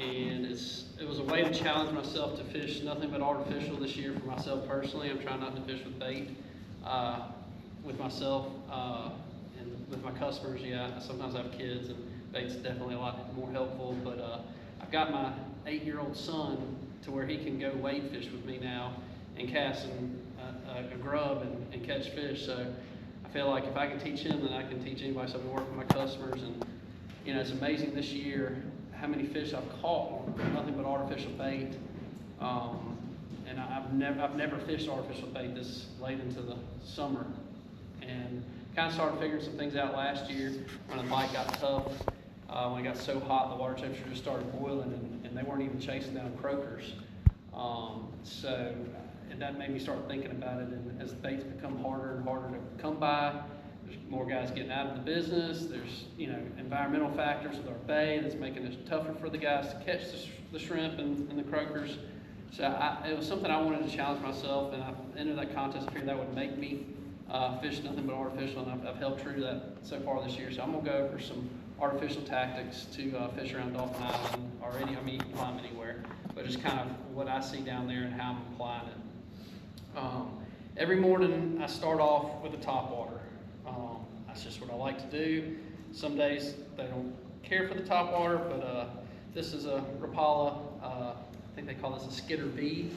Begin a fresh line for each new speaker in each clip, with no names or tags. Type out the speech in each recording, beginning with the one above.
and it was a way to challenge myself to fish nothing but artificial this year for myself personally. I'm trying not to fish with bait with myself and with my customers. Yeah, sometimes I have kids, and bait's definitely a lot more helpful, but I've got my 8-year-old son to where he can go wade fish with me now and cast a grub and catch fish. So I feel like if I can teach him, then I can teach anybody. So I've been working with my customers, and you know, it's amazing this year how many fish I've caught with nothing but artificial bait. And I've never fished artificial bait this late into the summer, and kind of started figuring some things out last year when the bite got tough. When it got so hot, the water temperature just started boiling, and they weren't even chasing down croakers. And that made me start thinking about it. And as the baits become harder and harder to come by, there's more guys getting out of the business. There's environmental factors with our bay that's making it tougher for the guys to catch the shrimp and the croakers. So it was something I wanted to challenge myself, and I entered that contest. I figured that would make me fish nothing but artificial, and I've held true to that so far this year. So I'm gonna go over some artificial tactics to fish around Dolphin Island already. I mean, you can climb anywhere, but just kind of what I see down there and how I'm applying it. Every morning I start off with a top water. That's just what I like to do. Some days they don't care for the top water, but this is a Rapala, I think they call this a Skitter V.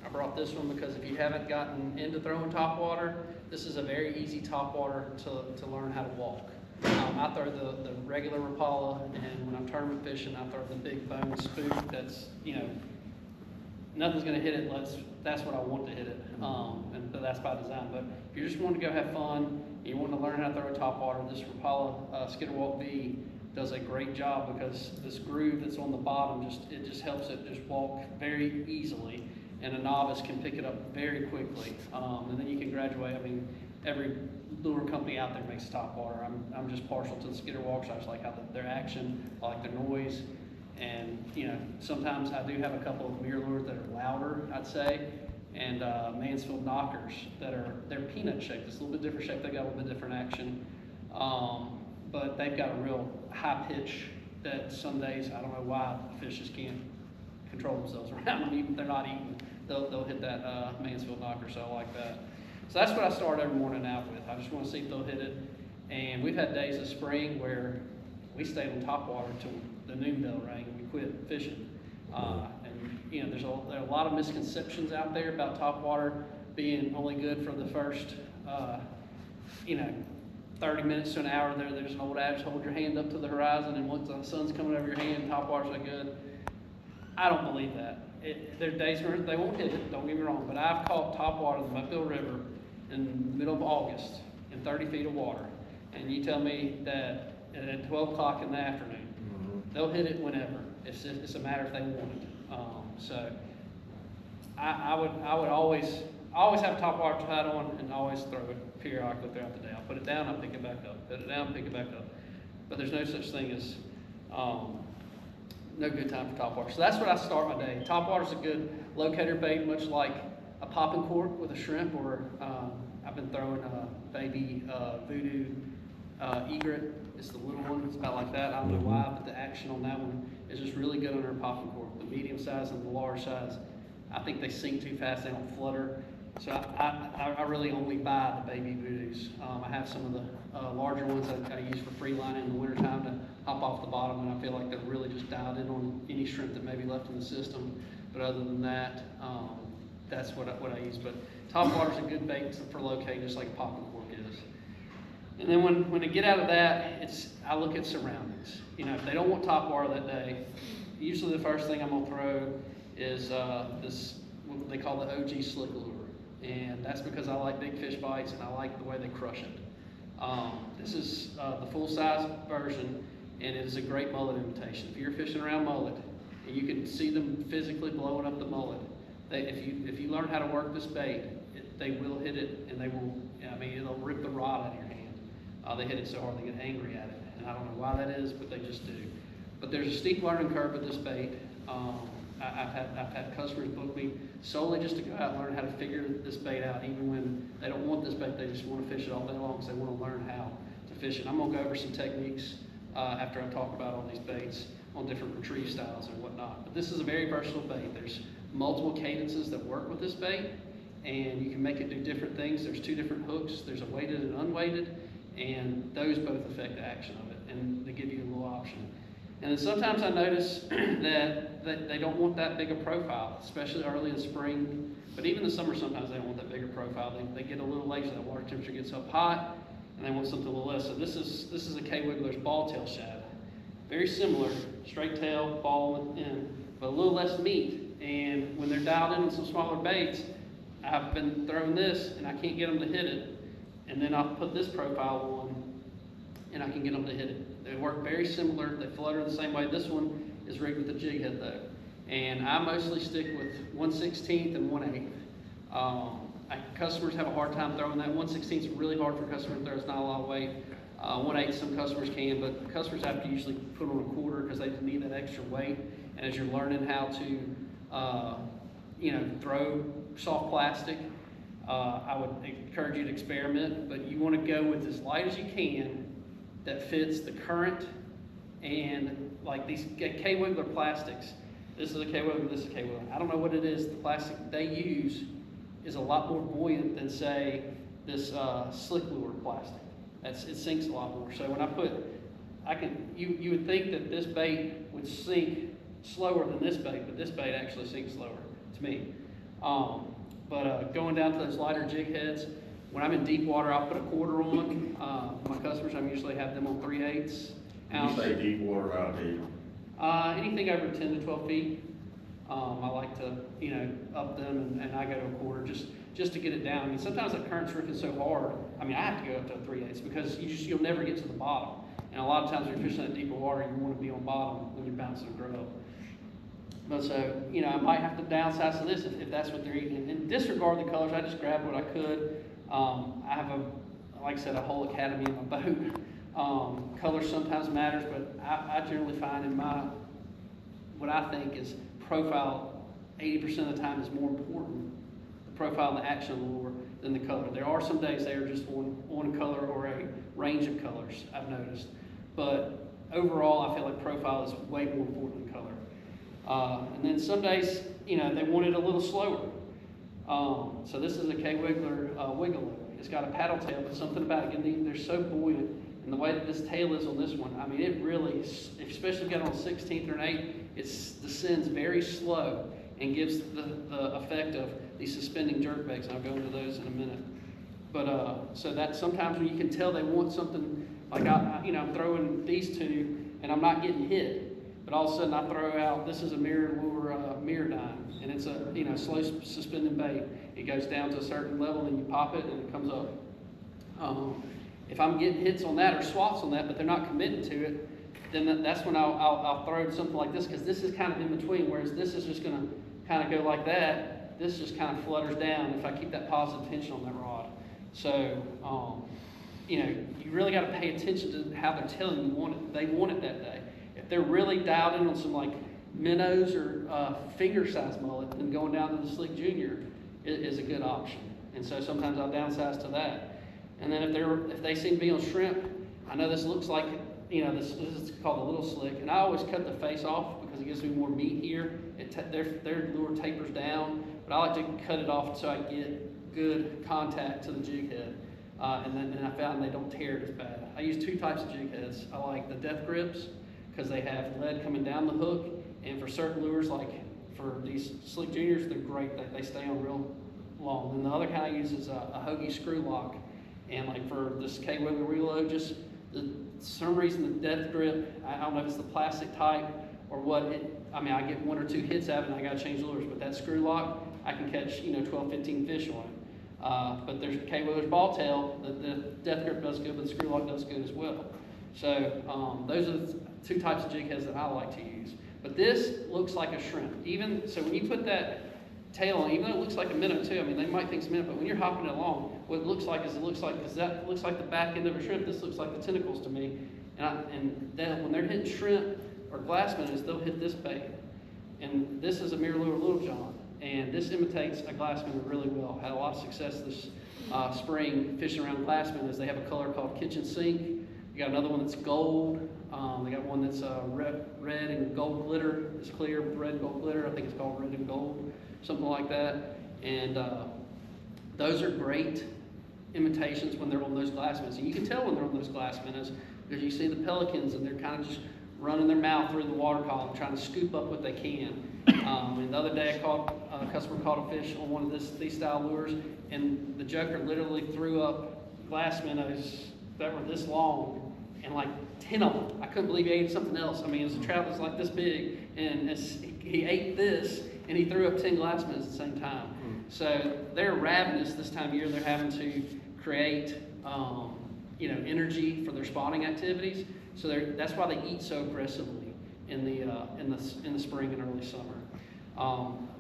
I brought this one because if you haven't gotten into throwing top water, this is a very easy top water to learn how to walk. I throw the regular Rapala, and when I'm tournament fishing, I throw the big bone spook. That's, nothing's gonna hit it unless that's what I want to hit it, and that's by design. But if you just want to go have fun, and you want to learn how to throw a top water, this Rapala Skitter Walk V does a great job, because this groove that's on the bottom just helps it just walk very easily, and a novice can pick it up very quickly, and then you can graduate. I mean, every lure company out there makes top water. I'm just partial to the Skitter Walks. I just like how their action, I like their noise. And sometimes I do have a couple of mirror lures that are louder, I'd say, and Mansfield knockers they're peanut shaped. It's a little bit different shape. They got a little bit different action, but they've got a real high pitch that some days I don't know why fish just can't control themselves around them. Even if they're not eating, they'll hit that Mansfield knocker. So I like that. So that's what I start every morning out with. I just want to see if they'll hit it. And we've had days of spring where we stayed on top water until the noon bell rang and we quit fishing. And there are a lot of misconceptions out there about top water being only good for the first 30 minutes to an hour. There's an old adage, hold your hand up to the horizon, and once the sun's coming over your hand, top water's not good. I don't believe that. There are days where they won't hit it, don't get me wrong, but I've caught top water in the Mudville River in the middle of August in 30 feet of water, and you tell me that at 12 o'clock in the afternoon, they'll hit it whenever. It's a matter if they want it. So I would always have top water tied on, and always throw it periodically throughout the day. I'll put it down, I'll pick it back up. Put it down, pick it back up. But there's no such thing as no good time for top water. So that's what I start my day. Top water's a good locator bait, much like a popping cork with a shrimp, or I've been throwing a baby voodoo egret. It's the little one. It's about like that. I don't know why, but the action on that one is just really good on our popping cork. The medium size and the large size, I think they sink too fast. They don't flutter. So I really only buy the baby voodoos. I have some of the larger ones that I use for free lining in the wintertime to hop off the bottom when I feel like they're really just dialed in on any shrimp that may be left in the system. But other than that, that's what I use. But top water's a good bait for locating, just like popping cork is. And then when I get out of that, I look at surroundings. If they don't want top water that day, usually the first thing I'm gonna throw is this, what they call the OG slick lure. And that's because I like big fish bites and I like the way they crush it. This is the full-size version, and it is a great mullet imitation. If you're fishing around mullet and you can see them physically blowing up the mullet, if you learn how to work this bait, they will hit it, and it'll rip the rod out of your hand. They hit it so hard they get angry at it, and I don't know why that is, but they just do. But there's a steep learning curve with this bait. I've had customers book me solely just to go out and learn how to figure this bait out, even when they don't want this bait. They just want to fish it all day long because they want to learn how to fish it. I'm going to go over some techniques after I talk about all these baits on different retrieve styles and whatnot. But this is a very versatile bait. There's multiple cadences that work with this bait, and you can make it do different things. There's 2 different hooks. There's a weighted and unweighted, and those both affect the action of it, and they give you a little option. And then sometimes I notice that they don't want that big a profile, especially early in spring. But even in the summer, sometimes they don't want that bigger profile. They get a little lazy. The water temperature gets up hot, and they want something a little less. So this is a K-Wiggler's ball tail shad. Very similar, straight tail, ball in, but a little less meat. And when they're dialed in on some smaller baits, I've been throwing this, and I can't get them to hit it. And then I'll put this profile on, and I can get them to hit it. They work very similar. They flutter the same way. This one is rigged with a jig head though. And I mostly stick with 1/16 and 1/8. Customers have a hard time throwing that. 1/16 is really hard for customers to throw. It's not a lot of weight. 1/8 some customers can, but customers have to usually put on a quarter because they need that extra weight. And as you're learning how to, throw soft plastic, I would encourage you to experiment, but you want to go with as light as you can that fits the current. And like these K-Wiggler plastics, this is a K-Wiggler, this is a K-Wiggler. I don't know what it is, the plastic they use is a lot more buoyant than, say, this slick lure plastic. It sinks a lot more. So when you would think that this bait would sink slower than this bait, but this bait actually sinks slower to me. But going down to those lighter jig heads, when I'm in deep water, I'll put a quarter on. My customers, I usually have them on 3/8 ounce.
You say deep water, how deep?
Anything over 10 to 12 feet. I like to, up them, and I go to a quarter just to get it down. I mean, sometimes the current's working so hard. I mean, I have to go up to a 3/8 because you'll never get to the bottom. And a lot of times when you're fishing in deeper water, you want to be on bottom when you're bouncing a grill. But so, I might have to downsize to this if that's what they're eating. And disregard the colors. I just grabbed what I could. I have like I said, a whole academy in my boat. Color sometimes matters, but I generally find in what I think is profile 80% of the time is more important, the profile and the action of the lure, than the color. There are some days they are just one color or a range of colors, I've noticed. But overall, I feel like profile is way more important than color. And then some days, they want it a little slower. So this is a K-Wiggler Wiggler. It's got a paddle tail, but something about it, they're so buoyant. And the way that this tail is on this one, I mean, it really, especially if you got it on 16th or an 8th, it descends very slow and gives the effect of these suspending jerk baits. And I'll go into those in a minute. But so that sometimes when you can tell they want something, like I'm throwing these two and I'm not getting hit. But all of a sudden I throw out, this is a mirror lure, mirror dime, and it's a slow suspending bait. It goes down to a certain level and you pop it and it comes up. If I'm getting hits on that or swats on that, but they're not committed to it, then that's when I'll throw something like this, because this is kind of in between, whereas this is just going to kind of go like that. This just kind of flutters down if I keep that positive tension on that rod. So, you really got to pay attention to how they're telling you they want it that day. If they're really dialed in on some like minnows or finger-sized mullet, then going down to the Slick Junior is a good option. And so sometimes I'll downsize to that. And then if they seem to be on shrimp, I know this looks like, this is called a little slick, and I always cut the face off because it gives me more meat here. Their lure tapers down, but I like to cut it off so I get good contact to the jig head. And then I found they don't tear it as bad. I use 2 types of jig heads. I like the death grips because they have lead coming down the hook, and for certain lures, like for these Slick Juniors, they're great. They stay on real long. And the other kind I use is a hoagie screw lock. And like for this K-Wiggler reload, just some reason the death grip, I don't know if it's the plastic type or what, I get 1 or 2 hits out of it and I gotta change lures, but that screw lock, I can catch 12, 15 fish on it. But there's K-Wiggler's ball tail, the death grip does good, but the screw lock does good as well. So those are the 2 types of jig heads that I like to use. But this looks like a shrimp. So when you put that tail on, even though it looks like a minnow too, they might think it's a minnow, but when you're hopping it along, what it looks like is because that looks like the back end of a shrimp. This looks like the tentacles to me. And then when they're hitting shrimp or glass minnows, they'll hit this bait. And this is a mirror lure Little John, and this imitates a glass minnow really well. Had a lot of success this spring fishing around glass minnows. They have a color called kitchen sink. We got another one that's gold. They got one that's red and gold glitter. It's clear with red and gold glitter. I think it's called red and gold, something like that. And those are great imitations when they're on those glass minnows. And you can tell when they're on those glass minnows because you see the pelicans and they're kind of just running their mouth through the water column, trying to scoop up what they can. And the other day a customer caught a fish on one of these style lures, and the joker literally threw up glass minnows that were this long, and like 10 of them. I couldn't believe he ate something else. I mean, it was a trout that's like this big, and he ate this, and he threw up 10 glass minnows at the same time. So they're ravenous this time of year. They're having to create, energy for their spawning activities. So that's why they eat so aggressively in the spring and early summer.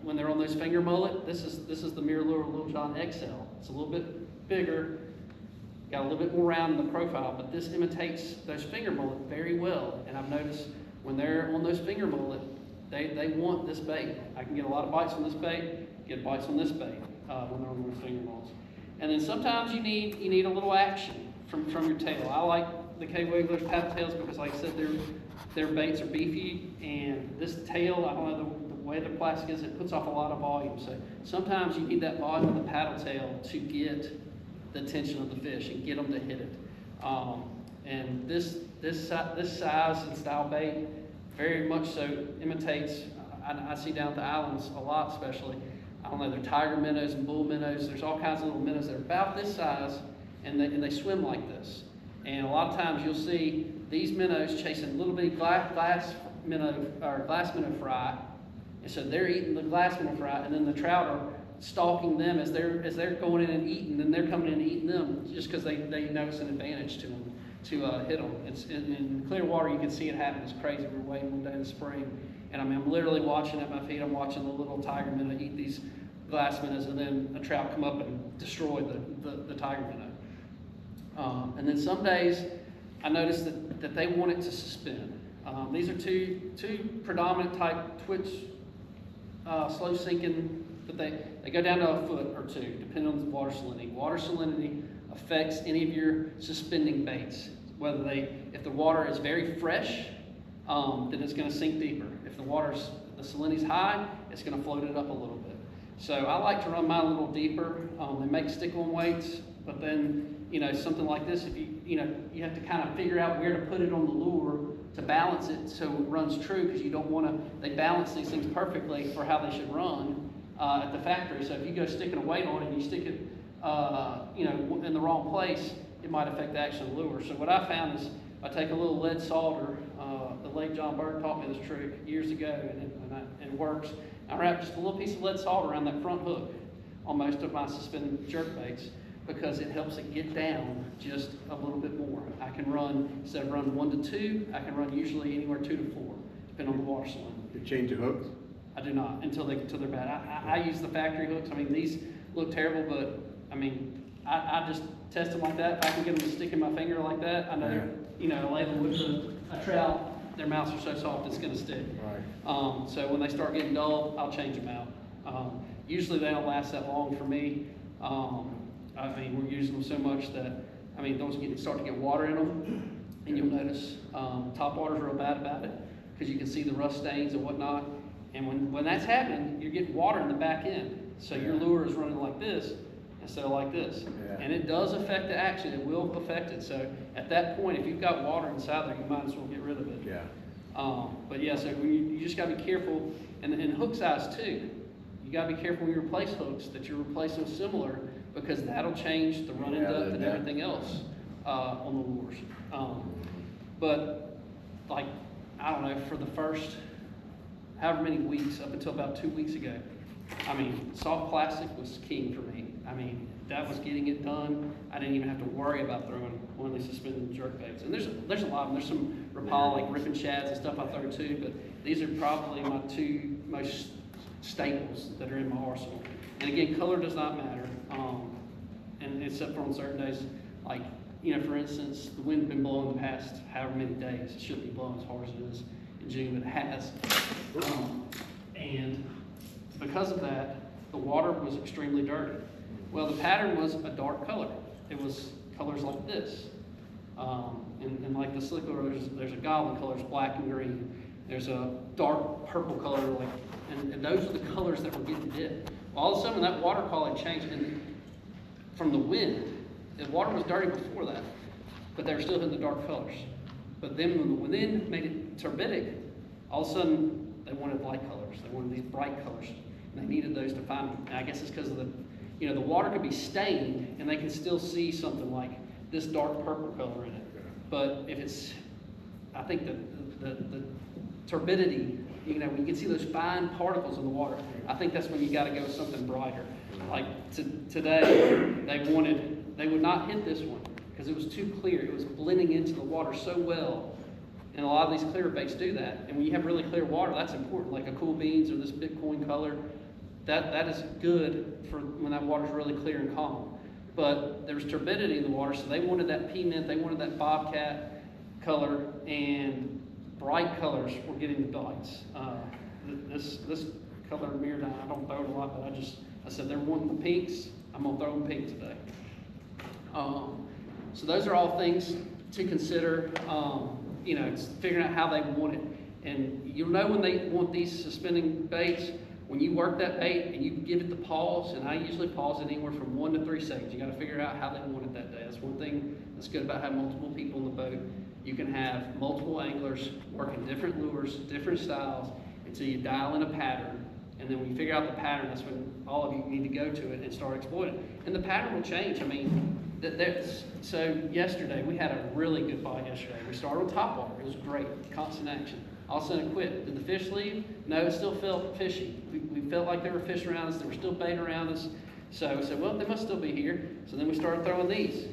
When they're on those finger mullet, this is the mirror lure Little John XL. It's a little bit bigger, got a little bit more round in the profile, but this imitates those finger mullet very well. And I've noticed when they're on those finger mullet, they want this bait. I can get a lot of bites on this bait, get bites on this bait when they're on those finger mullets. And then sometimes you need a little action from your tail. I like the K-Wigglers paddle tails because, like I said, their baits are beefy, and this tail, I don't know the way the plastic is, it puts off a lot of volume. So sometimes you need that volume of the paddle tail to get the attention of the fish and get them to hit it. And this size and style bait very much so imitates. I see down at the islands a lot, especially. I don't know, they're tiger minnows and bull minnows. There's all kinds of little minnows that are about this size, and they swim like this. And a lot of times you'll see these minnows chasing little bitty glass minnow fry, and so they're eating the glass minnow fry, and then the trout are stalking them as they're going in and eating, and they're coming in and eating them just because they know it's an advantage to them to hit them. It's in clear water. You can see it happen. It's crazy. We're waiting one day in the spring, and I'm literally watching at my feet. I'm watching the little tiger minnow eat these glass minnows, and then a trout come up and destroy the tiger minnow. And then some days I noticed that they want it to suspend. These are two predominant type twitch, slow sinking, but they go down to a foot or two, depending on the water salinity. Water salinity affects any of your suspending baits. If the water is very fresh, then it's going to sink deeper. If the salinity's high, it's going to float it up a little bit. So I like to run mine a little deeper. They make stick-on weights, but then something like this, if you have to kind of figure out where to put it on the lure to balance it so it runs true, because you don't want to. They balance these things perfectly for how they should run at the factory. So if you go sticking a weight on it and you stick it, in the wrong place, it might affect the action of the lure. So what I found is I take a little lead solder. The late John Bird taught me this trick years ago, and it works. I wrap just a little piece of lead solder around that front hook on most of my suspended jerk baits, because it helps it get down just a little bit more. I can run, instead of running 1 to 2, I can run usually anywhere 2 to 4, depending on the water salinity.
You change the hooks?
I do not until they're bad. I use the factory hooks. I mean, these look terrible, but I mean, I just test them like that. If I can get them to stick in my finger like that, I know, lay them with a trout, their mouths are so soft it's going to stick.
Right.
So when they start getting dull, I'll change them out. Usually they don't last that long for me. I mean, we're using them so much that, those start to get water in them, and you'll notice top water's real bad about it, because you can see the rust stains and whatnot. And when that's happening, you're getting water in the back end. So your lure is running like this instead of like this.
Yeah.
And it does affect the action. It will affect it. So at that point, if you've got water inside there, you might as well get rid of it.
Yeah.
But yeah, so you just got to be careful. And hook size too. You got to be careful when you replace hooks that you're replacing similar, because that'll change the running depth and everything else on the lures. But like, I don't know, for the first however many weeks, up until about 2 weeks ago, soft plastic was king for me. That was getting it done. I didn't even have to worry about throwing one of these suspended jerk baits. And there's a lot of them. There's some Rapala, like ripping shads and stuff I throw too, but these are probably my two most staples that are in my arsenal. And again, color does not matter, and except for on certain days, like, for instance, the wind's been blowing the past however many days. It shouldn't be blowing as hard as it is in June, but it has. And because of that, the water was extremely dirty. Well, the pattern was a dark color. It was colors like this. And like the slick lure, there's a goblin color, it's black and green. There's a dark purple color, and those are the colors that were getting hit. Well, all of a sudden, that water quality changed, and from the wind, the water was dirty before that, but they were still hitting the dark colors. But then when the wind made it turbidic, all of a sudden, they wanted light colors. They wanted these bright colors, and they needed those to find them. And I guess it's because of the water could be stained, and they can still see something like this dark purple color in it. But if it's, I think the turbidity, when you can see those fine particles in the water, I think that's when you got to go with something brighter. Like today, they would not hit this one because it was too clear. It was blending into the water so well. And a lot of these clear baits do that. And when you have really clear water, that's important. Like a Cool Beans or this Bitcoin color, that is good for when that water's really clear and calm. But there's turbidity in the water, so they wanted that pea-mint, they wanted that bobcat color, and bright colors were getting the bites. This color mirror down, I don't throw it a lot, but I said they're wanting the pinks, I'm gonna throw them pink today. So those are all things to consider. It's figuring out how they want it. And you'll know when they want these suspending baits, when you work that bait and you give it the pause, and I usually pause it anywhere from 1 to 3 seconds. You got to figure out how they want it that day. That's one thing that's good about having multiple people in the boat. You can have multiple anglers working different lures, different styles, until you dial in a pattern. And then when you figure out the pattern, that's when all of you need to go to it and start exploiting. And the pattern will change. I mean, so yesterday, we had a really good bite yesterday. We started on top water. It was great, constant action. All of a sudden it quit. Did the fish leave? No, it still felt fishy. We felt like there were fish around us. There were still bait around us. So we said, well, they must still be here. So then we started throwing these.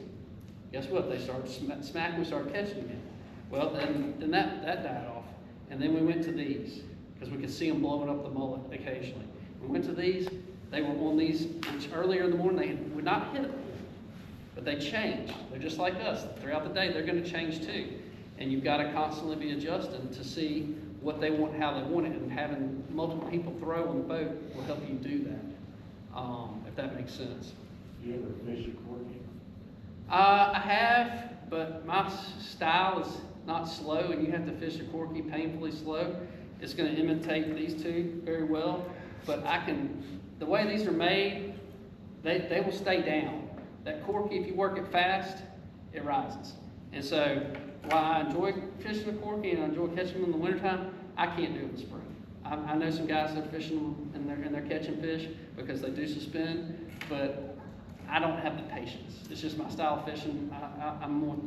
Guess what? They started smacking. We started catching them again. Well, then that died off. And then we went to these because we could see them blowing up the mullet occasionally. We went to these. They were on these, which earlier in the morning they would not hit them. But they change. They're just like us. Throughout the day, they're going to change too. And you've got to constantly be adjusting to see what they want, how they want it, and having multiple people throw on the boat will help you do that, if that makes sense.
Do you ever fish a corky?
I have, but my style is not slow, and you have to fish a corky painfully slow. It's going to imitate these two very well, but the way these are made, they will stay down. That corky, if you work it fast, it rises. And so, while I enjoy fishing a corky and I enjoy catching them in the wintertime, I can't do it in the spring. I know some guys that are fishing them and they're catching fish because they do suspend, but I don't have the patience. It's just my style of fishing. I'm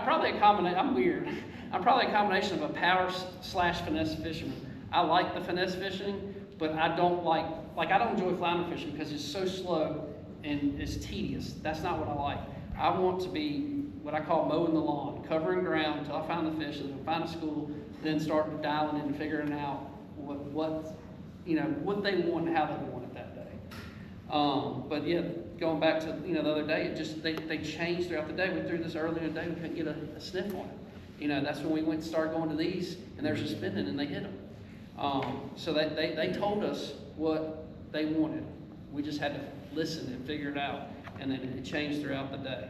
probably a combination. I'm weird. I'm probably a combination of a power / finesse fisherman. I like the finesse fishing, but I don't I don't enjoy flounder fishing because it's so slow and it's tedious. That's not what I like. I want to be what I call mowing the lawn, covering ground until I find the fish, and find a school, then start dialing in and figuring out what they want and how they want it that day. But yeah, going back to the other day, they changed throughout the day. We threw this earlier today, we couldn't get a sniff on it. That's when we started going to these, and they're suspending and they hit them. So they told us what they wanted. We just had to listen and figure it out, and then it changed throughout the day.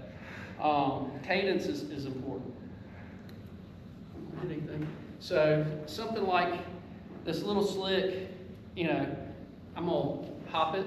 Cadence is important. Anything. So something like this little slick, I'm gonna hop it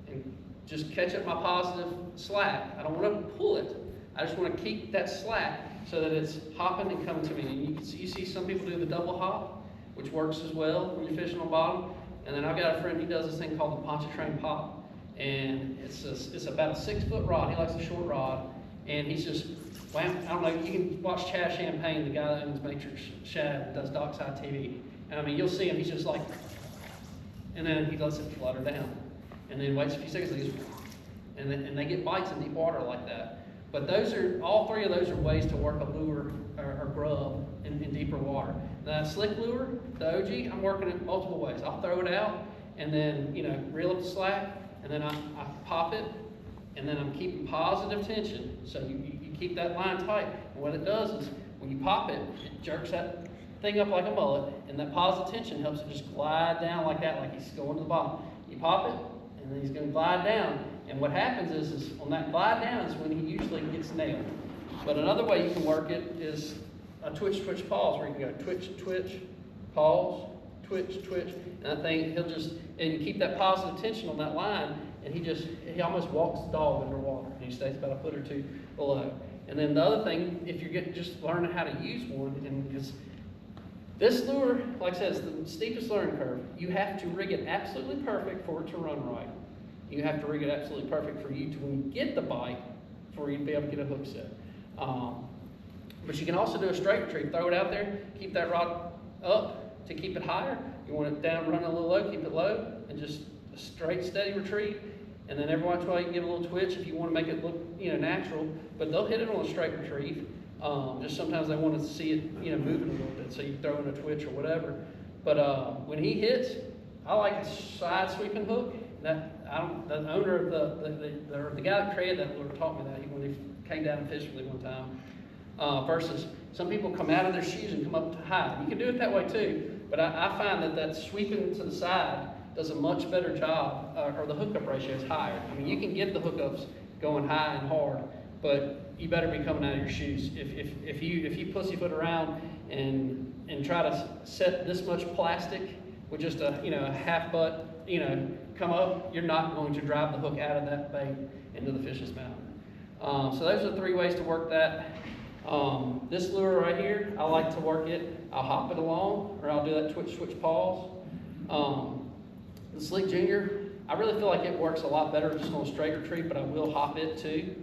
and just catch up my positive slack. I don't want to pull it. I just want to keep that slack so that it's hopping and coming to me. And you see some people do the double hop, which works as well when you're fishing on bottom. And then I've got a friend, he does this thing called the Pontchartrain pop. And it's about a 6-foot rod. He likes a short rod. And he's just, I don't know, you can watch Chad Champagne, the guy that owns Matrix Shad, does Dockside TV. And I mean, you'll see him, he's just like, and then he lets it flutter down. And then waits a few seconds, and they get bites in deep water like that. But all three of those are ways to work a lure or grub in deeper water. Now, slick lure, the OG, I'm working it multiple ways. I'll throw it out, and then, reel up the slack, and then I pop it, and then I'm keeping positive tension. So you keep that line tight. And what it does is, when you pop it, it jerks that thing up like a mullet, and that positive tension helps it just glide down like that, like he's going to the bottom. You pop it, and then he's going to glide down, And what happens is on that glide down is when he usually gets nailed. But another way you can work it is a twitch, twitch, pause, where you can go twitch, twitch, pause, twitch, twitch. And I think he'll just, and you keep that positive tension on that line, and he almost walks the dog underwater. And he stays about a foot or two below. And then the other thing, if you're just learning how to use one, and because this lure, like I said, is the steepest learning curve. You have to rig it absolutely perfect for it to run right. You have to rig it absolutely perfect for you to, when you get the bite, for you to be able to get a hook set. But you can also do a straight retrieve. Throw it out there, keep that rod up to keep it higher. You want it down, run a little low, keep it low, and just a straight, steady retrieve. And then every once in a while you can give a little twitch if you want to make it look, natural. But they'll hit it on a straight retrieve. Just sometimes they want to see it, moving a little bit, so you throw in a twitch or whatever. But when he hits, I like a side sweeping hook. The owner of the guy that created that lure taught me that when he came down and fished with me one time. Versus some people come out of their shoes and come up to high. You can do it that way too, but I find that sweeping to the side does a much better job, or the hookup ratio is higher. I mean, you can get the hookups going high and hard, but you better be coming out of your shoes. If you pussyfoot around and try to set this much plastic with just a half butt, come up, you're not going to drive the hook out of that bait into the fish's mouth. So those are 3 ways to work that. This lure right here, I like to work it. I'll hop it along, or I'll do that twitch, switch, pause. The Sleek Junior, I really feel like it works a lot better just on a straight retrieve, but I will hop it too.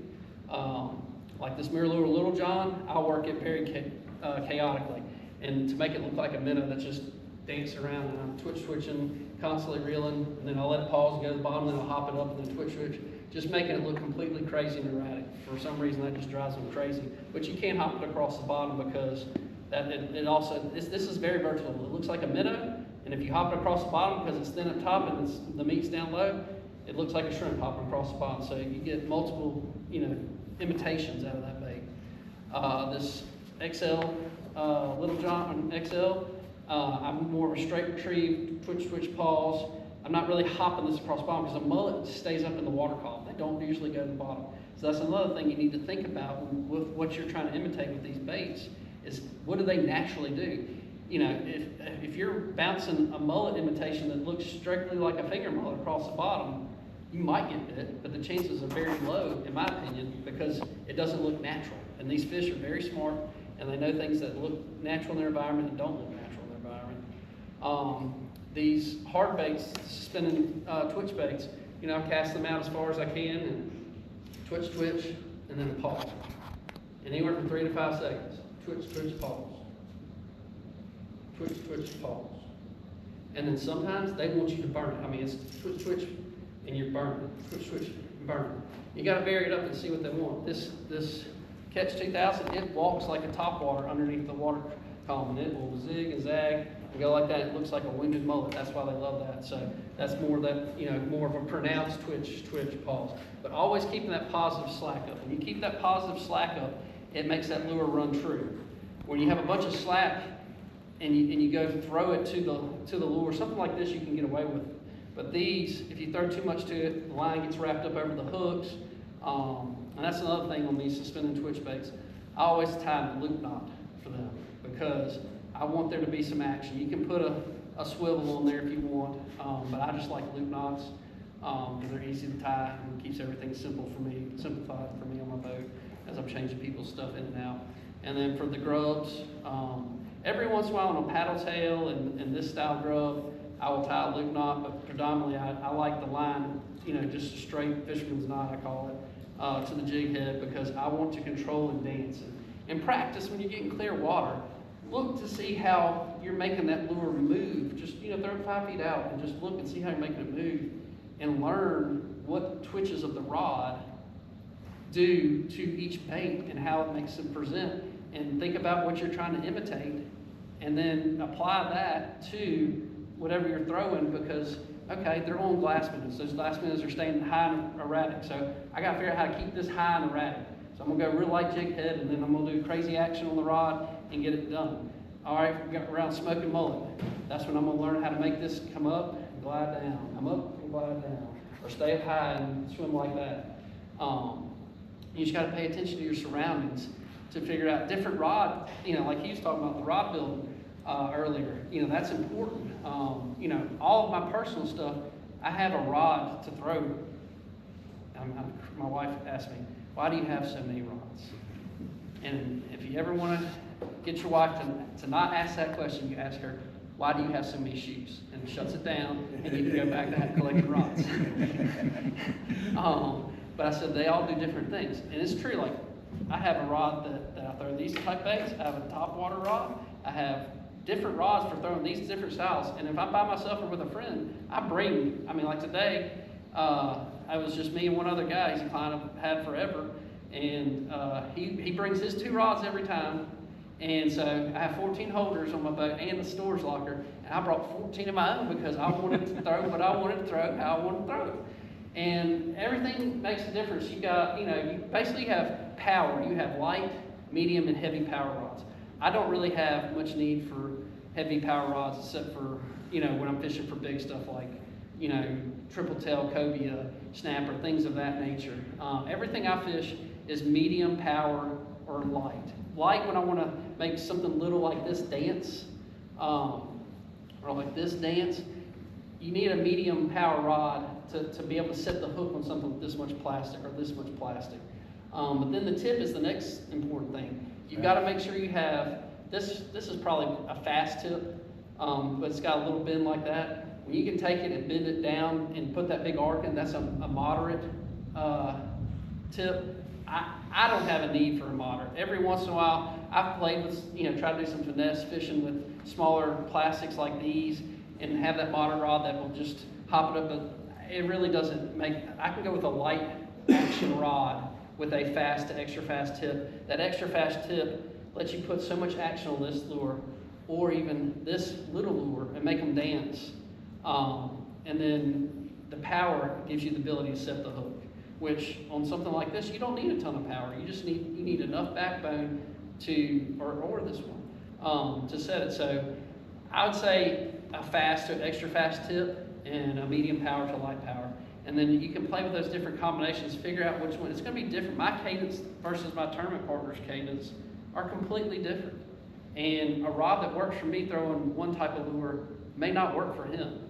Like this mirror lure Little John, I'll work it very chaotically, and to make it look like a minnow that's just dancing around, and I'm twitching, constantly reeling, and then I'll let it pause and go to the bottom, and then I'll hop it up and then twitch, just making it look completely crazy and erratic. For some reason, that just drives them crazy. But you can't hop it across the bottom because this is very versatile. It looks like a minnow, and if you hop it across the bottom because it's thin at top and the meat's down low, it looks like a shrimp hopping across the bottom. So you get multiple, imitations out of that bait. This XL, Little John XL, I'm more of a straight retrieve, twitch, pause. I'm not really hopping this across the bottom because a mullet stays up in the water column. They don't usually go to the bottom. So that's another thing you need to think about with what you're trying to imitate with these baits is what do they naturally do? If you're bouncing a mullet imitation that looks strictly like a finger mullet across the bottom, you might get bit, but the chances are very low, in my opinion, because it doesn't look natural. And these fish are very smart, and they know things that look natural in their environment and don't look natural in their environment. These hard baits, spinning twitch baits, I cast them out as far as I can and twitch, and then pause. And anywhere from 3 to 5 seconds. Twitch, pause. Twitch, pause. And then sometimes they want you to burn it. I mean, it's twitch, and you're burning it. Twitch, and burn it. You got to vary it up and see what they want. This Catch 2000, it walks like a topwater underneath the water column, and it will zig and zag and go like that. It looks like a winged mullet. That's why they love that. So that's more of a pronounced twitch, pause. But always keeping that positive slack up. When you keep that positive slack up, it makes that lure run true. When you have a bunch of slack and you go throw it to the lure, something like this you can get away with. But these, if you throw too much to it, the line gets wrapped up over the hooks. And that's another thing on these suspended twitch baits. I always tie a loop knot for them because I want there to be some action. You can put a swivel on there if you want, but I just like loop knots because they're easy to tie and keeps everything simplified for me on my boat as I'm changing people's stuff in and out. And then for the grubs, every once in a while on a paddle tail and this style grub, I will tie a loop knot, but predominantly I like the line, just a straight fisherman's knot, I call it, to the jig head because I want to control and dance. And practice when you're getting clear water. Look to see how you're making that lure move. Just, throw it 5 feet out and just look and see how you're making it move and learn what twitches of the rod do to each bait and how it makes them present. And think about what you're trying to imitate and then apply that to whatever you're throwing because, okay, they're on glass minnows. Those glass minnows are staying high and erratic. So I got to figure out how to keep this high and erratic. So I'm going to go real light jig head and then I'm going to do crazy action on the rod and get it done. All right, we got around smoking mullet. That's when I'm going to learn how to make this come up and glide down. Come up and glide down. or stay up high and swim like that. You just got to pay attention to your surroundings to figure out different rod, like he was talking about the rod building earlier. That's important. All of my personal stuff, I have a rod to throw. My wife asked me, why do you have so many rods? And if you ever want to get your wife to not ask that question, you ask her, why do you have so many shoes? And it shuts it down, and you can go back to collecting rods. But I said, they all do different things. And it's true, like, I have a rod that I throw these type baits. I have a top water rod. I have different rods for throwing these different styles. And if I'm by myself or with a friend, I bring, like today, I was just me and one other guy. He's a client I've had forever. And he brings his 2 rods every time. And so I have 14 holders on my boat and the storage locker. And I brought 14 of my own because I wanted to throw what I wanted to throw, how I wanted to throw it. And everything makes a difference. You got, you basically have power. You have light, medium, and heavy power rods. I don't really have much need for heavy power rods except for, when I'm fishing for big stuff like, triple tail, cobia, snapper, things of that nature. Everything I fish is medium power or light. Light when I want to make something little like this dance, or like this dance, you need a medium power rod to be able to set the hook on something with this much plastic or this much plastic. But then the tip is the next important thing. You've got to make sure you have, this is probably a fast tip, but it's got a little bend like that. When you can take it and bend it down and put that big arc in, that's a moderate tip. I don't have a need for a moderate. Every once in a while, I've played with, try to do some finesse fishing with smaller plastics like these and have that moderate rod that will just hop it up. But it really doesn't make, I can go with a light action rod with a fast to extra fast tip. That extra fast tip lets you put so much action on this lure or even this little lure and make them dance. And then the power gives you the ability to set the hook, which on something like this, you don't need a ton of power. You need enough backbone or this one, to set it. So I would say a fast to extra fast tip and a medium power to light power. And then you can play with those different combinations, figure out which one. It's going to be different. My cadence versus my tournament partner's cadence are completely different. And a rod that works for me throwing one type of lure may not work for him.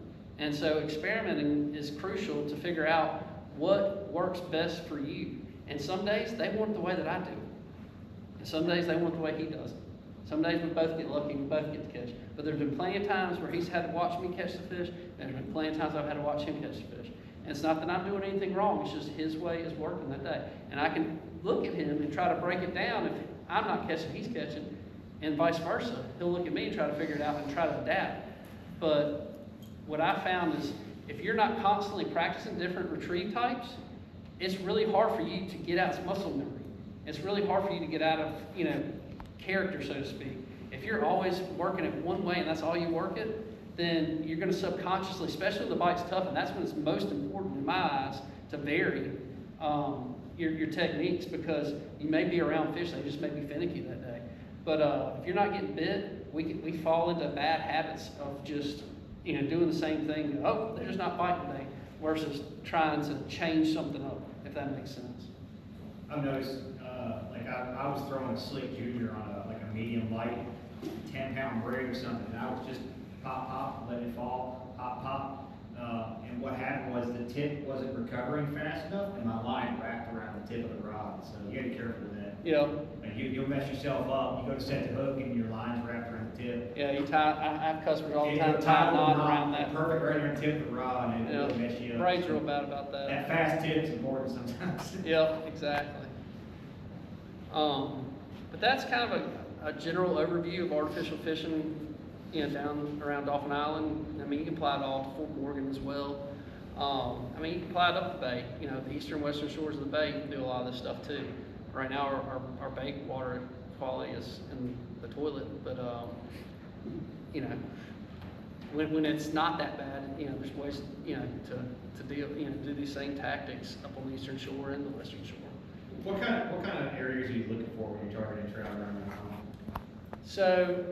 And so experimenting is crucial to figure out what works best for you. And some days they want it the way that I do it. And some days they want it the way he does it. Some days we both get lucky, we both get to catch. But there's been plenty of times where he's had to watch me catch the fish. There's been plenty of times I've had to watch him catch the fish. And it's not that I'm doing anything wrong, it's just his way is working that day. And I can look at him and try to break it down. If I'm not catching, he's catching, and vice versa. He'll look at me and try to figure it out and try to adapt. But what I found is if you're not constantly practicing different retrieve types, it's really hard for you to get out muscle memory. It's really hard for you to get out of, character, so to speak. If you're always working it one way and that's all you work it, then you're going to subconsciously, especially when the bite's tough, and that's when it's most important in my eyes to vary your techniques, because you may be around fish, they just may be finicky that day. But if you're not getting bit, we fall into bad habits of just doing the same thing. Oh, they're just not biting today, versus trying to change something up, if that makes sense.
I've noticed, I was throwing a Slick Junior on a medium light, 10-pound braid or something, and I was just pop, let it fall, pop. And what happened was the tip wasn't recovering fast enough, and my line wrapped around the tip of the rod. So you gotta be careful with that.
Yeah.
Like you'll mess yourself up. You go to set the hook, and your line's wrapped around the tip.
Yeah, I have customers all the time
It'll
tie a
tie
knot
the
around that.
perfect right near the tip of the rod, and it'll really mess you up.
Braid's real bad about that.
That fast tip's important sometimes.
Yep, exactly. But that's kind of a general overview of artificial fishing, down around Dauphin Island. I mean, you can apply it all to Fort Morgan as well. I mean, you can apply it up the bay. The eastern western shores of the bay, you can do a lot of this stuff too. Right now, our bay water quality is in the toilet, but when it's not that bad, there's ways, to deal, do these same tactics up on the eastern shore and the western shore.
What kind of areas are you looking for when you're targeting trout around the island?
So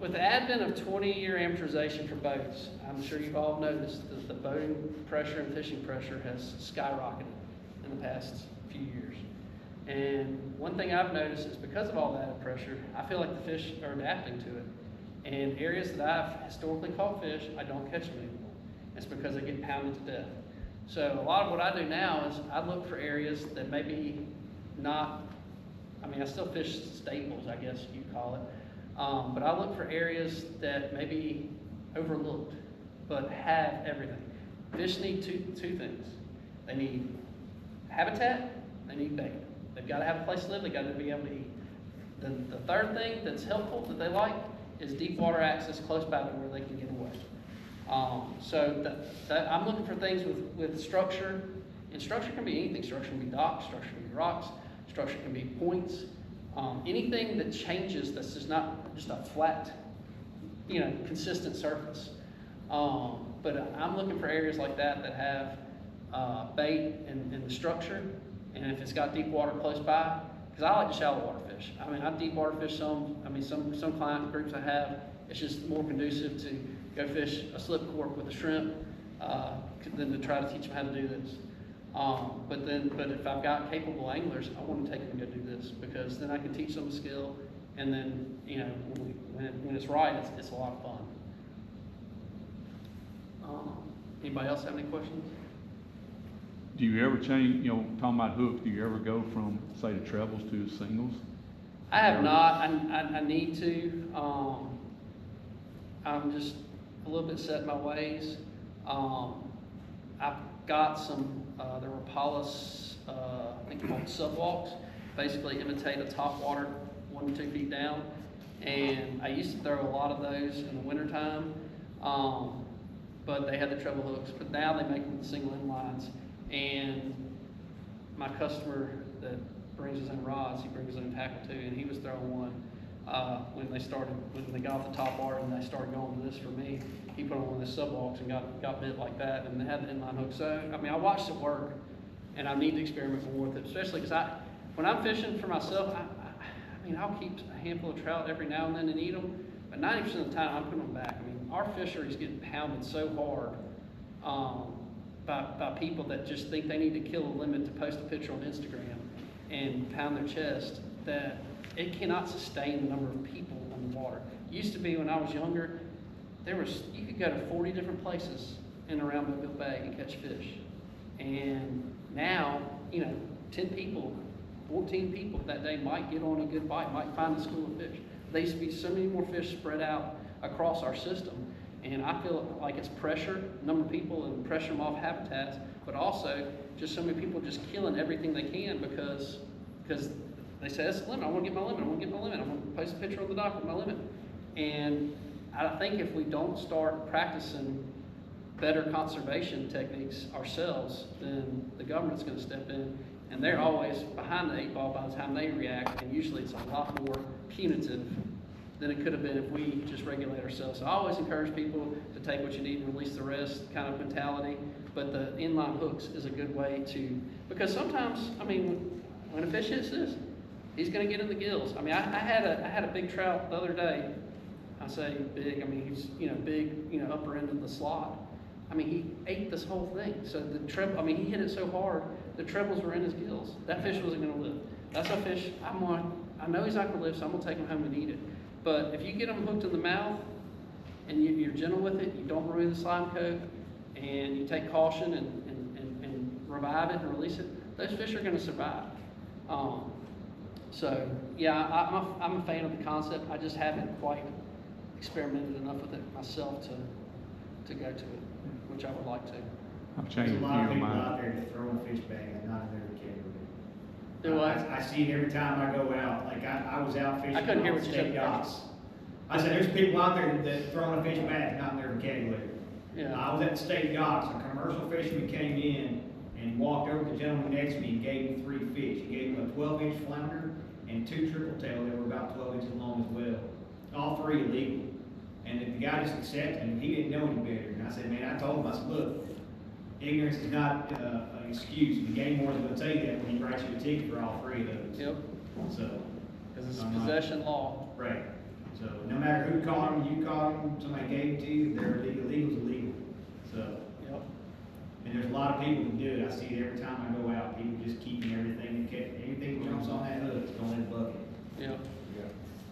with the advent of 20-year amortization for boats, I'm sure you've all noticed that the boating pressure and fishing pressure has skyrocketed in the past few years. And one thing I've noticed is because of all that pressure, I feel like the fish are adapting to it. And areas that I've historically caught fish, I don't catch them anymore. It's because they get pounded to death. So a lot of what I do now is I look for areas that maybe not, I mean, I still fish staples, I guess you'd call it. But I look for areas that may be overlooked, but have everything. Fish need two things. They need habitat, they need bait. They've got to have a place to live, they've got to be able to eat. The third thing that's helpful that they like is deep water access close by to where they can get away. So I'm looking for things with structure, and structure can be anything. Structure can be docks, structure can be rocks, structure can be points. Anything that changes that's just not just a flat, consistent surface. But I'm looking for areas like that that have bait and the structure, and if it's got deep water close by, because I like to shallow water fish. I mean, I deep water fish some client groups I have, it's just more conducive to go fish a slip cork with a shrimp than to try to teach them how to do this. But if I've got capable anglers, I want to take them to go do this, because then I can teach them a skill, and then when it's right, it's a lot of fun. Anybody else have any questions?
Do you ever change, talking about hooks, do you ever go from, say, the trebles to the singles?
I have not. I need to. I'm just a little bit set in my ways. I've got some, there were Paulus, I think called subwalks, basically imitate a top water 1 to 2 feet down. And I used to throw a lot of those in the wintertime, but they had the treble hooks. But now they make them with single end lines. And my customer that brings his own rods, he brings his own tackle too, and he was throwing one when they got off the top water and they started going to this for me. He put on one of the subwalks and got bit like that, and they had the inline hook. So, I mean, I watched it work, and I need to experiment more with it, especially because when I'm fishing for myself, I mean, I'll keep a handful of trout every now and then and eat them, but 90% of the time I'm putting them back. I mean, our fishery is getting pounded so hard by people that just think they need to kill a limit to post a picture on Instagram and pound their chest, that it cannot sustain the number of people on the water. It used to be when I was younger, you could go to 40 different places in and around Mobile Bay and catch fish. And now, 10 people, 14 people that day might get on a good bite, might find a school of fish. There used to be so many more fish spread out across our system. And I feel like it's pressure, number of people, and pressure them off habitats, but also just so many people just killing everything they can because they say, that's the limit, I want to get my limit, I want to post a picture on the dock with my limit. And I think if we don't start practicing better conservation techniques ourselves, then the government's going to step in, and they're always behind the 8 ball by the time they react, and usually it's a lot more punitive than it could have been if we just regulate ourselves. So I always encourage people to take what you need and release the rest kind of mentality, but the inline hooks is a good way to, because sometimes, I mean, when a fish hits this, he's going to get in the gills. I mean, I had a big trout the other day. I say big, I mean, he's, big, upper end of the slot. I mean, he ate this whole thing. So the treble, I mean, he hit it so hard, the trebles were in his gills. That fish wasn't going to live. That's a fish I know he's not going to live, so I'm going to take him home and eat it. But if you get them hooked in the mouth and you're gentle with it, you don't remove the slime coat, and you take caution and revive it and release it, those fish are going to survive. So yeah, I'm a fan of the concept. I just haven't quite experimented enough with it myself to go to it, which I would like to.
I've
There's
changed
a lot of
view
people
of
out
mine.
there that throw a fish bag and not in their vocabulary.
Do what?
I see it every time I go out. Like I was out fishing
I couldn't hear
on
what you
state
said.
docks. I said, there's people out there that throwing a fish bag, not in their vocabulary.
Yeah.
I was at the state docks. A commercial fisherman came in and walked over to the gentleman next to me and gave him 3 fish. He gave him a 12-inch flounder and 2 triple tail that were about 12 inches long as well. All 3 illegal. And the guy just accepted him. He didn't know any better. And I said, man, I told him, I said, look, ignorance is not an excuse. The game warden's going to tell you that when he writes you a ticket for all 3 of those.
Yep.
So,
Because it's a possession law.
right. So no matter who caught them, you caught them, somebody gave them to you, they're illegal, legal's illegal. So,
Yep.
and there's a lot of people who do it. I see it every time I go out. People just keeping everything that anything that jumps on that hook, it's going in the bucket.
Yep.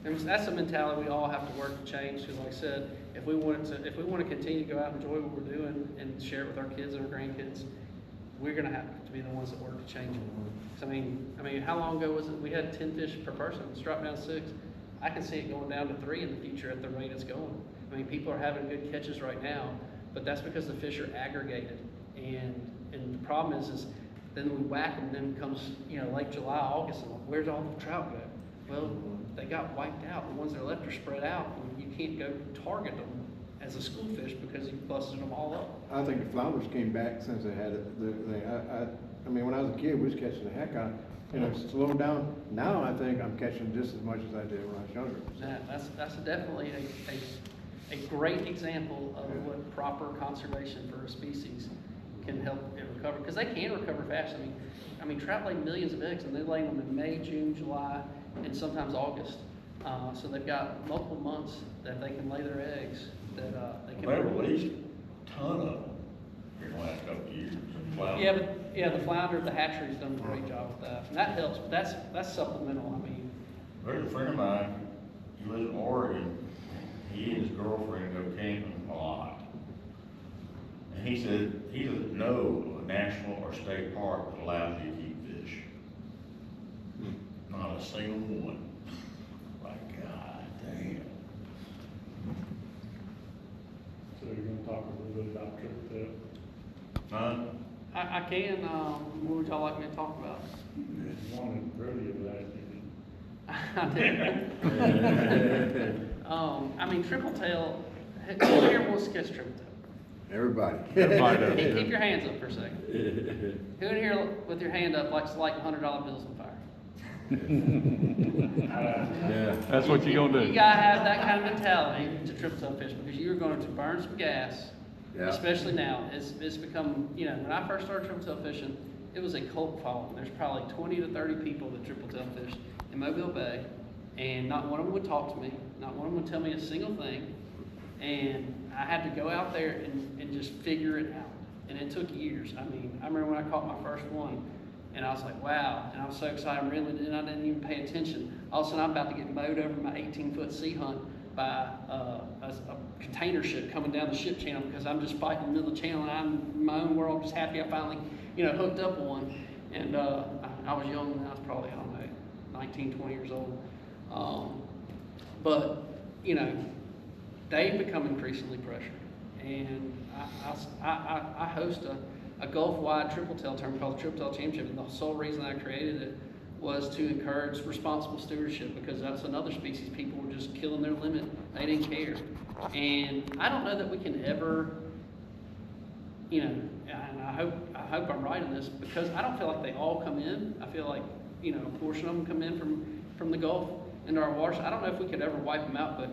And that's a mentality we all have to work to change, because like I said, if we want to continue to go out and enjoy what we're doing and share it with our kids and our grandkids, we're gonna have to be the ones that work to change it. 'Cause I mean, how long ago was it? We had 10 fish per person, it's dropped down to 6. I can see it going down to 3 in the future at the rate it's going. I mean, people are having good catches right now, but that's because the fish are aggregated. And the problem is then we whack them, then comes, late July, August, and where's all the trout go? Well, they got wiped out. The ones that are left are spread out, and you can't go target them as a school fish because you busted them all up.
I think the flounders came back since they had it. I mean, when I was a kid, we was catching the heck out of it. And it's slowed down. Now I think I'm catching just as much as I did when I was younger.
That's definitely a great example of what proper conservation for a species can help it recover, because they can recover fast. I mean, trout lay millions of eggs, and they lay them in May, June, July, and sometimes August. So they've got multiple months that they can lay their eggs. That they can.
They released a ton of them in the last couple of years.
Yeah, the flounder, the hatchery's done a great job with that, and that helps. But that's supplemental. I mean,
There's a friend of mine, he lives in Oregon, he and his girlfriend go camping a lot. And he said he doesn't know of a national or state park that allows you to keep fish. Not a single one. Like, God damn.
So you're gonna talk a little bit about triple tail?
Huh?
I can. What would y'all like me to talk about?
You wanted rodeo last evening.
I did. I mean, triple tail. Who here wants to catch triple tail?
Everybody.
Everybody does.
Keep your hands up for a second. Who in here with your hand up likes to light $100 bills on fire?
Yeah.
That's what you're gonna
You
do.
gotta have that kind of mentality to triple tail fish, because you're going to burn some gas.
Yeah.
Especially now, it's become, when I first started triple tail fishing, it was a cult following. There's probably 20 to 30 people that triple tail fish in Mobile Bay, and not one of them would talk to me, not one of them would tell me a single thing, and I had to go out there and just figure it out, and it took years. I mean, I remember when I caught my first one, and I was like, wow, and I was so excited, I didn't even pay attention. All of a sudden, I'm about to get mowed over my 18-foot sea hunt by a container ship coming down the ship channel, because I'm just fighting in the middle of the channel, and I'm in my own world, just happy I finally, hooked up one. And I was young, and I was probably, I don't know, 19, 20 years old. But they've become increasingly pressured. And I host a Gulf-wide triple tail tournament called the Triple Tail Championship, and the sole reason I created it was to encourage responsible stewardship, because that's another species. People were just killing their limit. They didn't care. And I don't know that we can ever, and I hope I'm right in this, because I don't feel like they all come in. I feel like, a portion of them come in from the Gulf into our waters. I don't know if we could ever wipe them out, but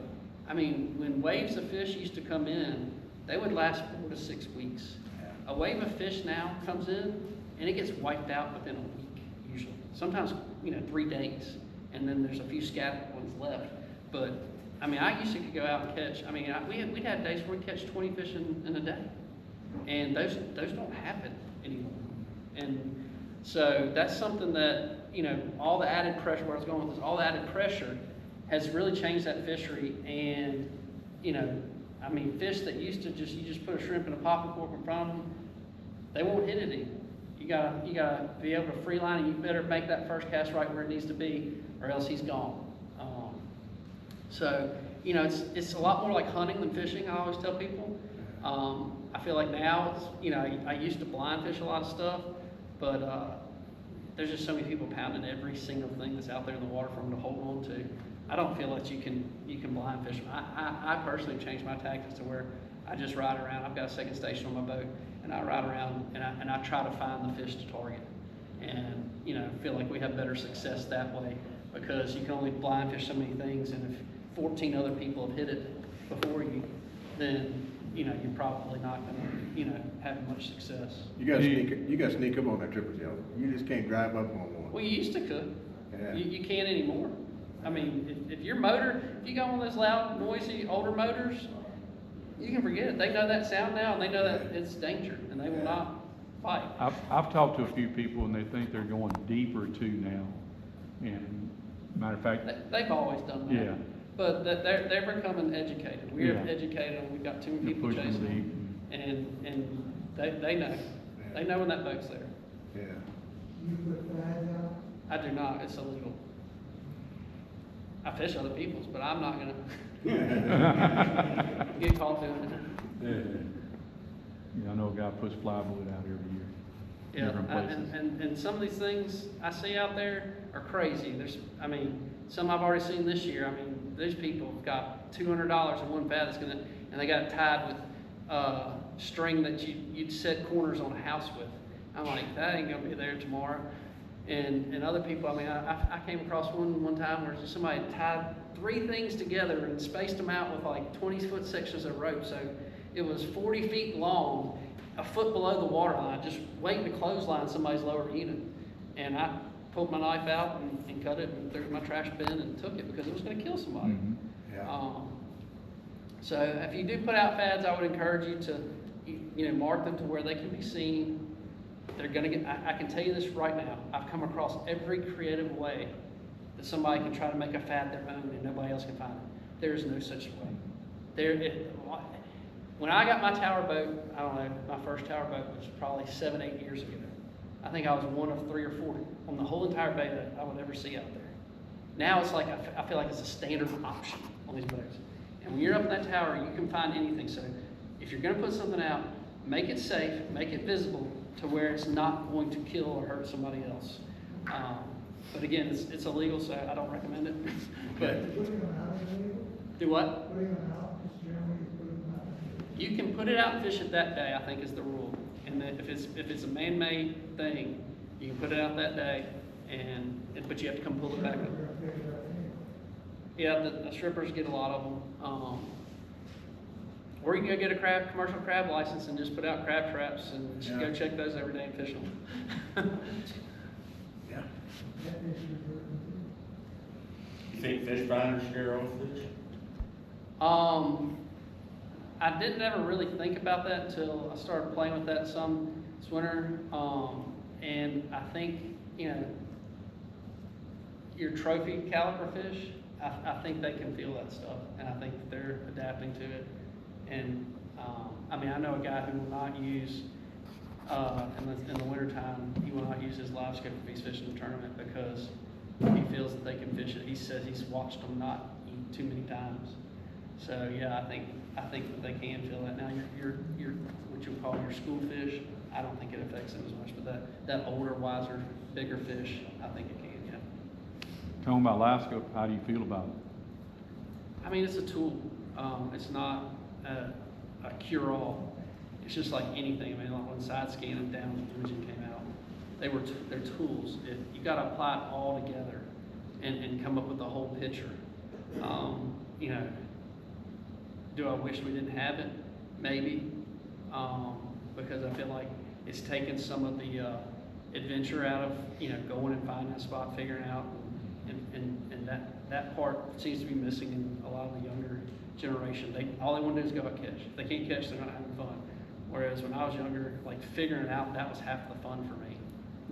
I mean, when waves of fish used to come in, they would last 4 to 6 weeks. A wave of fish now comes in, and it gets wiped out within a week, usually. Sometimes, 3 days, and then there's a few scattered ones left. But, I mean, I used to go out and catch, we'd have days where we'd catch 20 fish in a day. And those don't happen anymore. And so that's something that, all the added pressure, where I was going with this, all the added pressure has really changed that fishery. And, fish that used to you just put a shrimp in a popping cork in front of them, they won't hit it anymore. You gotta be able to free line, and you better make that first cast right where it needs to be, or else he's gone. So, it's a lot more like hunting than fishing, I always tell people. I feel like now, I used to blind fish a lot of stuff, but there's just so many people pounding every single thing that's out there in the water for them to hold on to. I don't feel that you can blind fish. I personally changed my tactics to where I just ride around. I've got a second station on my boat, and I ride around and I try to find the fish to target. And feel like we have better success that way, because you can only blind fish so many things, and if 14 other people have hit it before you, then you're probably not going to have much success.
You gotta sneak up on that triple tail. You just can't drive up on one.
Well, you used to could.
Yeah.
You can't anymore. I mean, if your motor, if you go on those loud, noisy, older motors, you can forget it. They know that sound now, and they know that it's danger, and they will not fight.
I've talked to a few people and they think they're going deeper too now. And matter of fact,
They've always done that.
yeah,
But they're becoming educated. We have
Yeah.
educated them. We've got too many
they're
people
pushing
chasing
deep.
them. And they know. They know when that boat's there.
Yeah.
You put flags out?
I do not. It's illegal. I fish other people's, but I'm not gonna get caught doing it.
Yeah, I know a guy puts plywood out every year.
Yeah,
Different places.
and some of these things I see out there are crazy. I mean, some I've already seen this year. I mean, these people have got $200 in one fad and they got it tied with string that you'd set corners on a house with. I'm like, that ain't gonna be there tomorrow. And other people, I mean, I came across one time where somebody tied 3 things together and spaced them out with like 20-foot sections of rope. So it was 40 feet long, a foot below the water line, just waiting to clothesline somebody's lower unit. And I pulled my knife out and cut it and threw it in my trash bin and took it because it was going to kill somebody.
Mhm.
Yeah.
So if you do put out fads, I would encourage you to, mark them to where they can be seen. They're going to get, I can tell you this right now, I've come across every creative way that somebody can try to make a fad their own and nobody else can find it. There is no such way. When I got my tower boat, I don't know, my first tower boat was probably 7, 8 years ago. I think I was one of 3 or 4 on the whole entire bay that I would ever see out there. Now it's like, I feel like it's a standard option on these boats. And when you're up in that tower, you can find anything. So if you're gonna put something out, make it safe, make it visible to where it's not going to kill or hurt somebody else. But again, it's illegal, so I don't recommend it. But
Putting them out is illegal?
do what?
Putting them out, just generally put them out.
You can put it out and fish it that day, I think is the rule. And then if it's a man-made thing, you can put it out that day, but you have to come pull it back up.
We're gonna fix that anyway.
Yeah, the strippers get a lot of them. Or you can go get a commercial crab license and just put out crab traps and just go check those every day and fish them.
Yeah.
That is your burden
You think fish finders scare off fish?
I didn't ever really think about that until I started playing with that some this winter. And I think, your trophy caliper fish, I think they can feel that stuff. And I think that they're adapting to it. And, I know a guy who will not use, in the wintertime, he will not use his live scope if he's fishing a tournament because he feels that they can fish it. He says he's watched them not eat too many times. So yeah, I think that they can feel that. Now your what you'll call your school fish, I don't think it affects them as much, but that older, wiser, bigger fish, I think it can, yeah.
Talking about live scope, how do you feel about it?
I mean, it's a tool. It's not a cure-all. It's just like anything. I mean, like when side scan and down imaging came out, they're tools. You got to apply it all together and come up with the whole picture. Do I wish we didn't have it? Maybe, because I feel like it's taken some of the adventure out of going and finding a spot, figuring out, and that part seems to be missing in a lot of the younger generation. All they want to do is go out and catch. If they can't catch, they're not having fun. Whereas when I was younger, like figuring it out, that was half the fun for me.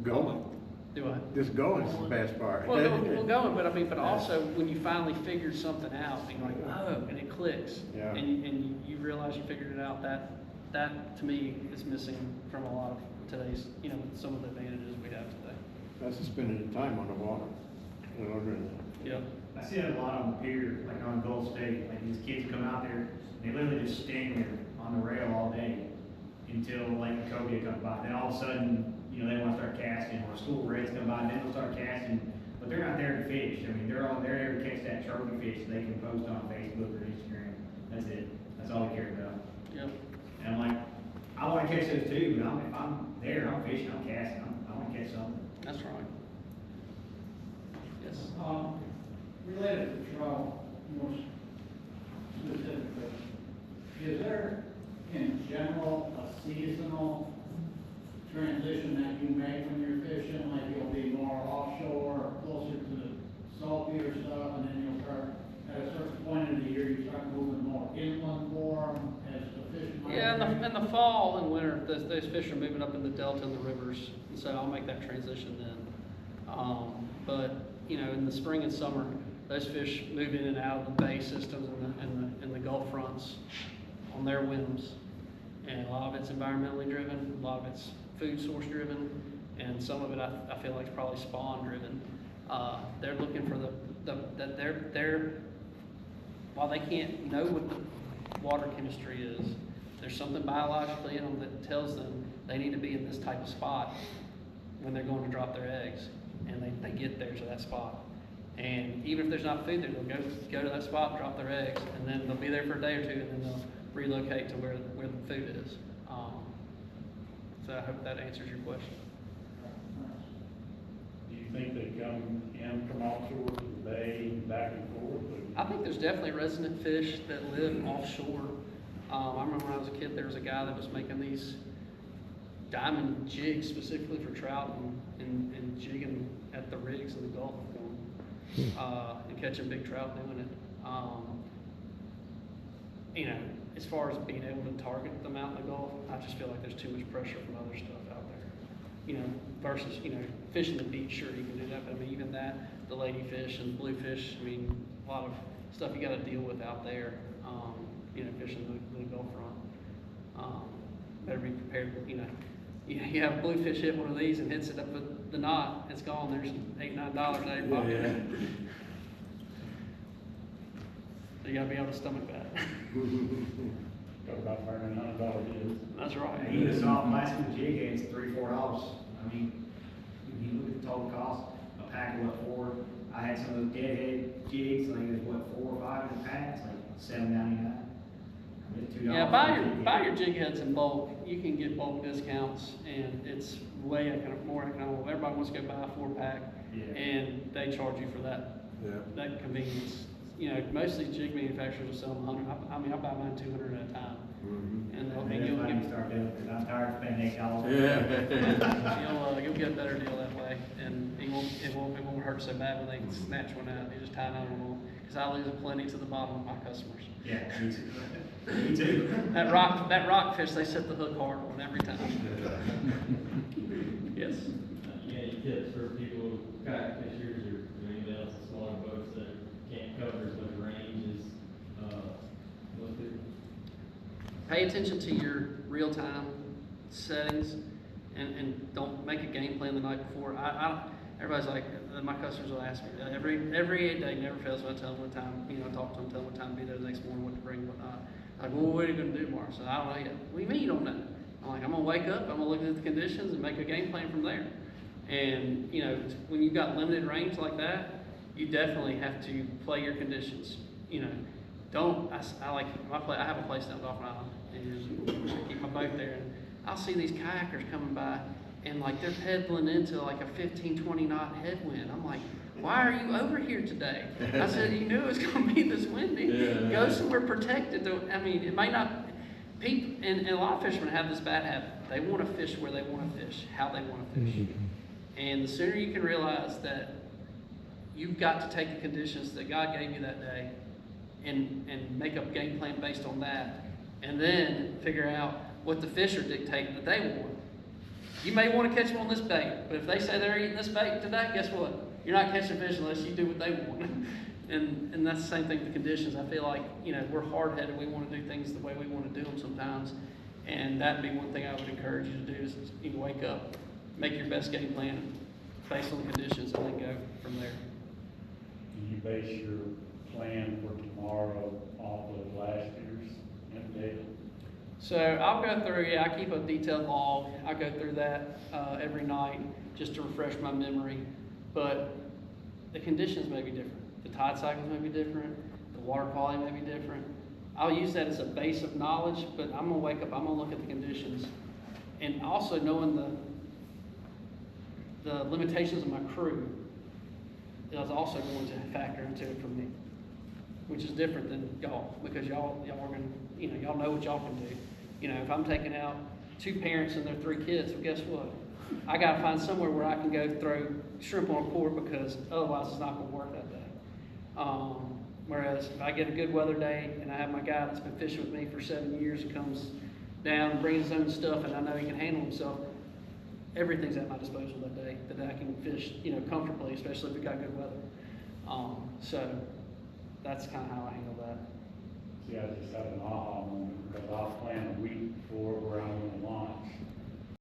Going.
Do I?
Just going is the best part.
Well, going, but also when you finally figured something out, and you're like, oh, and it clicks,
Yeah.
and you realize you figured it out. That to me is missing from a lot of today's, some of the advantages we have today.
That's just spending the time on the water.
Yeah.
I see that a lot on the pier, like on Gulf State, like these kids come out there, they literally just stand there on the rail all day until like Cobia comes by. Then all of a sudden, they want to start casting, or school reds come by, and then they'll start casting, but they're not there to fish. I mean, they're there to catch that trophy fish they can post on Facebook or Instagram. That's it. That's all they care about.
Yep.
And I'm like, I want to catch those too, but if I'm there, I'm fishing, I'm casting, I want to catch something.
That's right. Yes.
Related to trawl, more specifically, is there in general a seasonal transition that you make when you're fishing? Like you'll be more offshore, closer to the saltier stuff, and
in the fall and winter, those fish are moving up in the delta and the rivers, and so I'll make that transition then. But, you know, in the spring and summer, those fish move in and out of the bay systems and the Gulf fronts on their whims. And a lot of it's environmentally driven, a lot of it's food source driven, and some of it I feel like is probably spawn driven. They're looking for they're while they can't know what the water chemistry is, there's something biologically in them that tells them they need to be in this type of spot when they're going to drop their eggs, and they get there to that spot. And even if there's not food there, they'll go to that spot, drop their eggs, and then they'll be there for a day or two, and then they'll relocate to where the food is. So I hope that answers your question.
Do you think they come offshore to the bay, back and forth?
I think there's definitely resident fish that live offshore. I remember when I was a kid, there was a guy that was making these diamond jigs specifically for trout and jigging at the rigs in the Gulf and catching big trout doing it. You know, as far as being able to target them out in the Gulf, I just feel like there's too much pressure from other stuff out there. You know, versus, you know, fishing the beach, sure, you can do that, but I mean, even that, the ladyfish and bluefish, I mean, a lot of stuff you gotta deal with out there, you know, fishing the Gulf front. Better be prepared, you know, you have bluefish hit one of these and hits it up with the knot, it's gone, there's $8, $9 out of your pocket.
Yeah.
So you gotta be able to stomach that.
Talk about burning $100 is.
That's right.
And even a soft plastic jig head is $3, $4. I mean, when you look at the total cost, a pack of what, 4? I had some of those deadhead jigs, like there's what, 4 or 5 in a pack, it's like $7.99. $2
Yeah,
for a jig
buy
head.
your jig heads in bulk. You can get bulk discounts, and it's way more economical. Everybody wants to go buy a 4-pack,
Yeah.
and they charge you for that convenience. You know, most of these jig manufacturers will sell them 100. I mean, I buy mine 200 at a time, and
I
they'll,
mean,
and you'll
that's why you
get
start doing it, because I'm tired of spending $8.
you'll get a better deal that way, and it won't hurt so bad when they snatch one out. You just tie another one on, because I lose plenty to the bottom of my customers.
Yeah, me too. Me too.
That rockfish, they set the hook hard on every time. Yes.
Any tips for people, kayak fishers or anything else, smaller boats that can't cover as much range as, most people?
Pay attention to your real-time settings, and don't make a game plan the night before. Everybody's like, my customers will ask me, every day never fails when I tell them what time, you know, I talk to them, tell them what time to be there the next morning, what to bring, whatnot. Like, well, what are you gonna do tomorrow? So I don't know yet. What do you mean you don't know? I'm like, I'm gonna wake up, I'm gonna look at the conditions and make a game plan from there. And, you know, when you've got limited range like that, you definitely have to play your conditions. You know, I have a place down Dolphin Island, and I keep my boat there, and I'll see these kayakers coming by, and like they're pedaling into like a 15, 20 knot headwind. I'm like, why are you over here today? I said, you knew it was gonna be this windy. Go somewhere protected. I mean, it might not, people, and a lot of fishermen have this bad habit. They wanna fish where they wanna fish, how they wanna fish. And the sooner you can realize that you've got to take the conditions that God gave you that day and make up a game plan based on that, and then figure out what the fish are dictating that they want. You may want to catch them on this bait, but if they say they're eating this bait today, guess what? You're not catching fish unless you do what they want. and that's the same thing with the conditions. I feel like, you know, we're hard-headed. We want to do things the way we want to do them sometimes. And that'd be one thing I would encourage you to do is you know, wake up, make your best game plan based on the conditions, and then go from there.
Do you base your plan for tomorrow off of last year's data?
So I'll go through, I keep a detailed log. I go through that every night just to refresh my memory. But the conditions may be different. The tide cycles may be different. The water quality may be different. I'll use that as a base of knowledge, but I'm gonna wake up, I'm gonna look at the conditions. And also knowing the limitations of my crew is also going to factor into it for me, which is different than y'all, because y'all are gonna, you know, y'all know what y'all can do. You know, if I'm taking out 2 parents and their 3 kids, well, guess what? I gotta find somewhere where I can go throw shrimp on a cord, because otherwise it's not gonna work that day. Whereas if I get a good weather day and I have my guy that's been fishing with me for 7 years and comes down, bring his own stuff, and I know he can handle himself, everything's at my disposal that day, that I can fish, you know, comfortably, especially if we got good weather. So that's kind of how I handle that.
See, I just had an aha moment, because I was planning on